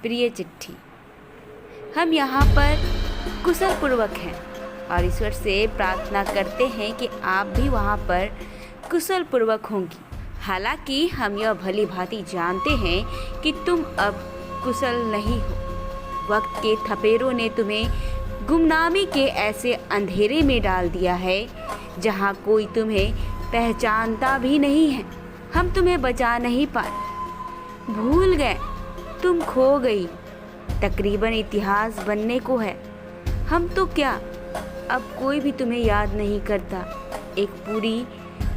प्रिय चिट्ठी, हम यहाँ पर कुशल पूर्वक हैं और ईश्वर से प्रार्थना करते हैं कि आप भी वहाँ पर कुशल पूर्वक होंगी। हालांकि हम यह भली भांति जानते हैं कि तुम अब कुशल नहीं हो। वक्त के थपेरों ने तुम्हें गुमनामी के ऐसे अंधेरे में डाल दिया है जहाँ कोई तुम्हें पहचानता भी नहीं है। हम तुम्हें बचा नहीं पाए, भूल गए, तुम खो गई। तकरीबन इतिहास बनने को है। हम तो क्या, अब कोई भी तुम्हें याद नहीं करता। एक पूरी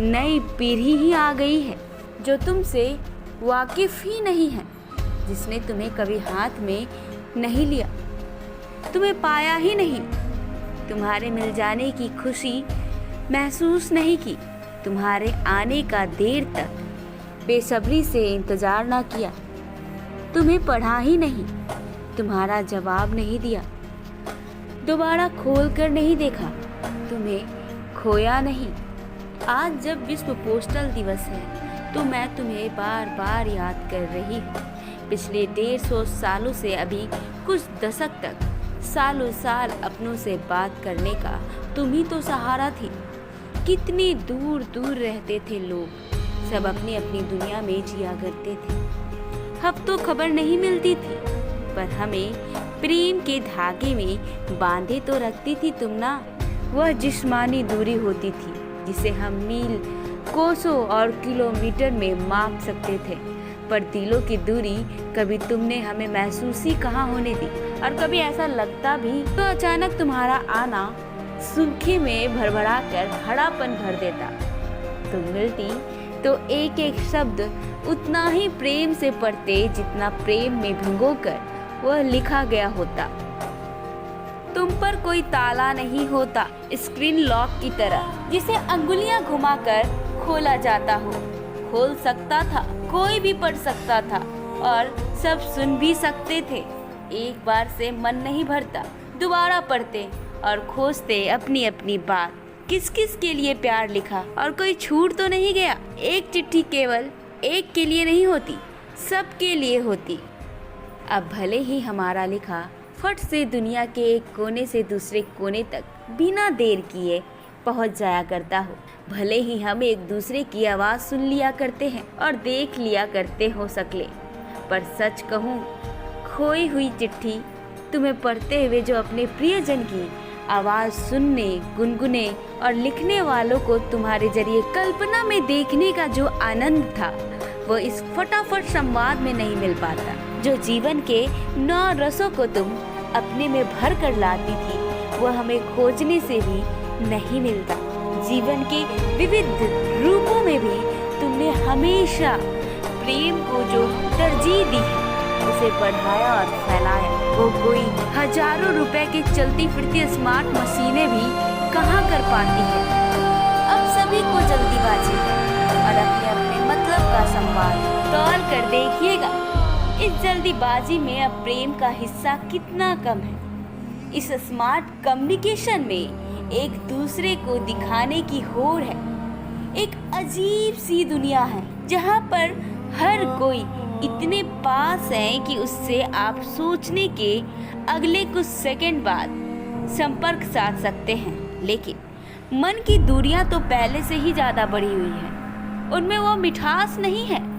नई पीढ़ी ही आ गई है जो तुमसे वाकिफ ही नहीं है, जिसने तुम्हें कभी हाथ में नहीं लिया, तुम्हें पाया ही नहीं, तुम्हारे मिल जाने की खुशी महसूस नहीं की, तुम्हारे आने का देर तक बेसब्री से इंतजार ना किया, तुम्हें पढ़ा ही नहीं, तुम्हारा जवाब नहीं दिया, दोबारा खोल कर नहीं देखा, तुम्हें खोया नहीं। आज जब विश्व पोस्टल दिवस है तो मैं तुम्हें बार बार याद कर रही हूँ। पिछले 150 सालों से अभी कुछ दशक तक सालों साल अपनों से बात करने का तुम ही तो सहारा थी। कितनी दूर दूर रहते थे लोग, सब अपनी अपनी दुनिया में जिया करते थे। अब तो खबर नहीं मिलती थी, पर हमें प्रेम के धागे में बांधे तो रखती थी तुम ना। वह जिस्मानी दूरी होती थी जिसे हम मील, कोसों और किलोमीटर में माप सकते थे, पर दिलों की दूरी कभी तुमने हमें महसूस ही कहाँ होने दी। और कभी ऐसा लगता भी तो अचानक तुम्हारा आना सूखे में भरभरा कर हरापन भर देता। तुम मिलती तो एक एक शब्द उतना ही प्रेम से पढ़ते जितना प्रेम में भिगोकर वह लिखा गया होता। तुम पर कोई ताला नहीं होता, स्क्रीन लॉक की तरह जिसे अंगुलियां घुमाकर खोला जाता हो। खोल सकता था, कोई भी पढ़ सकता था और सब सुन भी सकते थे। एक बार से मन नहीं भरता, दोबारा पढ़ते और खोजते अपनी अपनी बात। किस किस के लिए प्यार लिखा और कोई छूट तो नहीं गया। एक चिट्ठी केवल एक के लिए नहीं होती, सबके लिए होती। अब भले ही हमारा लिखा फट से दुनिया के एक कोने से दूसरे कोने तक बिना देर किए पहुंच जाया करता हो, भले ही हम एक दूसरे की आवाज़ सुन लिया करते हैं और देख लिया करते हो सकले, पर सच कहूँ, खोई हुई चिट्ठी तुम्हें पढ़ते हुए जो अपने प्रियजन की आवाज़ सुनने, गुनगुने और लिखने वालों को तुम्हारे जरिए कल्पना में देखने का जो आनंद था, वो इस फटाफट संवाद में नहीं मिल पाता। जो जीवन के 9 रसों को तुम अपने में भर कर लाती थी, वह हमें खोजने से भी नहीं मिलता। जीवन के विविध रूपों में भी तुमने हमेशा प्रेम को जो तरजीह दी है, उसे बढ़ाया और फैलाया। वो कोई हजारों रुपए की चलती फिरती स्मार्ट मशीनें भी कहाँ कर पाती है। अब सभी को जल्दीबाजी है और अपने अपने मतलब का संवाद तौल कर देखिएगा। इस जल्दीबाजी में अब प्रेम का हिस्सा कितना कम है। इस स्मार्ट कम्युनिकेशन में एक दूसरे को दिखाने की होड़ है। एक अजीब सी दुनिया है जहाँ पर हर कोई इतने पास है कि उससे आप सोचने के अगले कुछ सेकंड बाद संपर्क साध सकते हैं, लेकिन मन की दूरियां तो पहले से ही ज़्यादा बढ़ी हुई है। उनमें वो मिठास नहीं है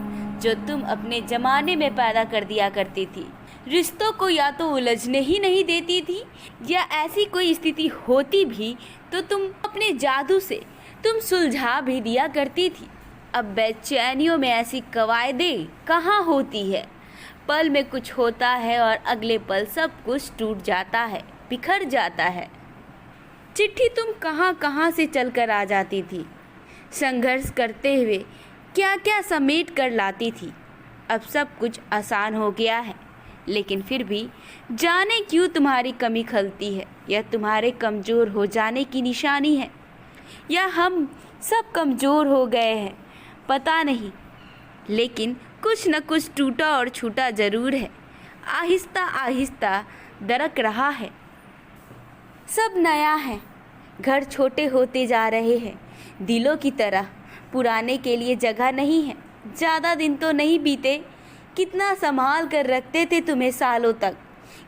जो तुम अपने ज़माने में पैदा कर दिया करती थी। रिश्तों को या तो उलझने ही नहीं देती थी, या ऐसी कोई स्थिति होती भी तो तुम अपने जादू से तुम सुलझा भी दिया करती थी। अब बेचैनियों में ऐसी कवायदें कहाँ होती है। पल में कुछ होता है और अगले पल सब कुछ टूट जाता है, बिखर जाता है। चिट्ठी तुम कहाँ कहाँ से चलकर आ जाती थी, संघर्ष करते हुए क्या क्या समेट कर लाती थी। अब सब कुछ आसान हो गया है, लेकिन फिर भी जाने क्यों तुम्हारी कमी खलती है। यह तुम्हारे कमज़ोर हो जाने की निशानी है, या हम सब कमज़ोर हो गए हैं, पता नहीं। लेकिन कुछ न कुछ टूटा और छूटा ज़रूर है। आहिस्ता आहिस्ता दरक रहा है। सब नया है, घर छोटे होते जा रहे हैं। दिलों की तरह पुराने के लिए जगह नहीं है। ज़्यादा दिन तो नहीं बीते कितना संभाल कर रखते थे तुम्हें सालों तक।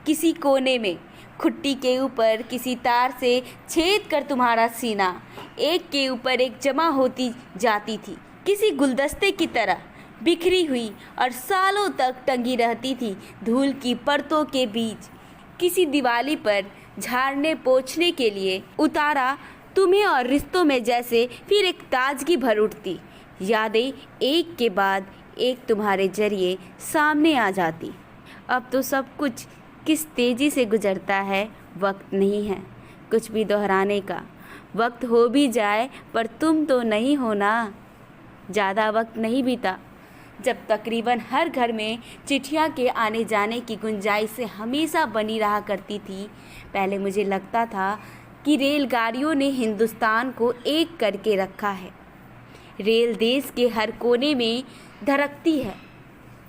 किसी कोने में खुट्टी के ऊपर किसी तार से छेद कर तुम्हारा सीना एक के ऊपर एक जमा होती जाती थी, किसी गुलदस्ते की तरह बिखरी हुई और सालों तक टंगी रहती थी धूल की परतों के बीच। किसी दिवाली पर झाड़ने पोंछने के लिए उतारा तुम्हें और रिश्तों में जैसे फिर एक ताजगी भर उठती। यादें एक के बाद एक तुम्हारे जरिए सामने आ जाती। अब तो सब कुछ किस तेज़ी से गुजरता है, वक्त नहीं है कुछ भी दोहराने का। वक्त हो भी जाए पर तुम तो नहीं हो ना। ज़्यादा वक्त नहीं बीता जब तकरीबन हर घर में चिट्ठियाँ के आने जाने की गुंजाइश हमेशा बनी रहा करती थी। पहले मुझे लगता था कि रेलगाड़ियों ने हिंदुस्तान को एक करके रखा है, रेल देश के हर कोने में धड़कती है।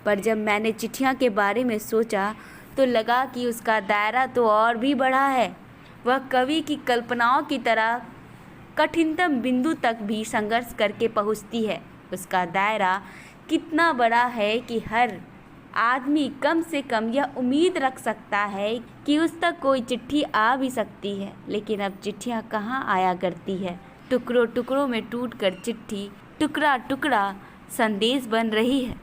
पर जब मैंने चिट्ठियाँ के बारे में सोचा तो लगा कि उसका दायरा तो और भी बड़ा है। वह कवि की कल्पनाओं की तरह कठिनतम बिंदु तक भी संघर्ष करके पहुँचती है। उसका दायरा कितना बड़ा है कि हर आदमी कम से कम यह उम्मीद रख सकता है कि उस तक कोई चिट्ठी आ भी सकती है। लेकिन अब चिट्ठियाँ कहाँ आया करती है। टुकड़ों टुकड़ों में टूटकर चिट्ठी टुकड़ा टुकड़ा संदेश बन रही है।